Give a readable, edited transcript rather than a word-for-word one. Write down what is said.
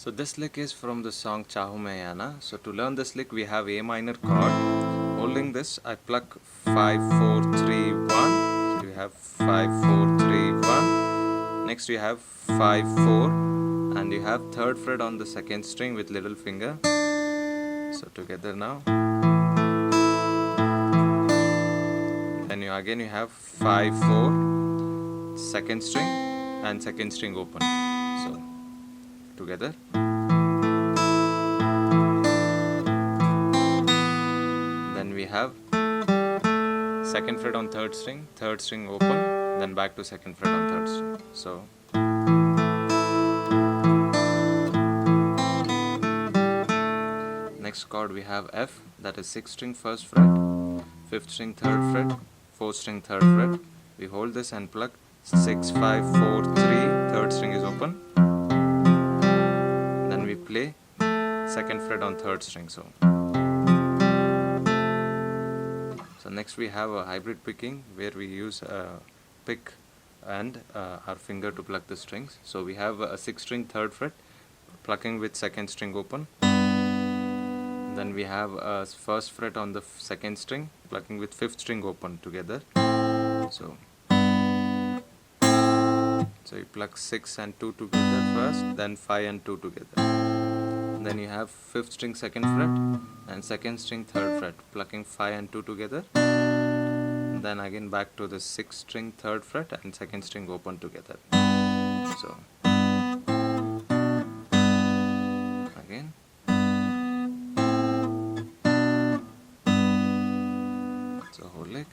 So this lick is from the song Chahun. So to learn this lick we have A minor chord. Holding this I pluck 5, 4, 3, 1. So you have 5, 4, 3, 1. Next you have 5, 4 and you have third fret on the second string with little finger. So together now. Then you have 5, 4, second string and second string open. So together. Then we have second fret on third string open, then back to second fret on third string. So next chord we have F, that is 6th string first fret, 5th string third fret, 4th string third fret. We hold this and pluck 6, 5, 4, 3, third string is open. Then we play second fret on third string. So next we have a hybrid picking where we use a pick and our finger to pluck the strings. So we have a 6th string third fret plucking with second string open. Then we have a first fret on the second string plucking with 5th string open together. So you pluck 6 and 2 together first, then 5 and 2 together. Then you have 5th string second fret and second string third fret plucking 5 and 2 together. Then again back to the 6th string third fret and second string open together. So again. So whole lick.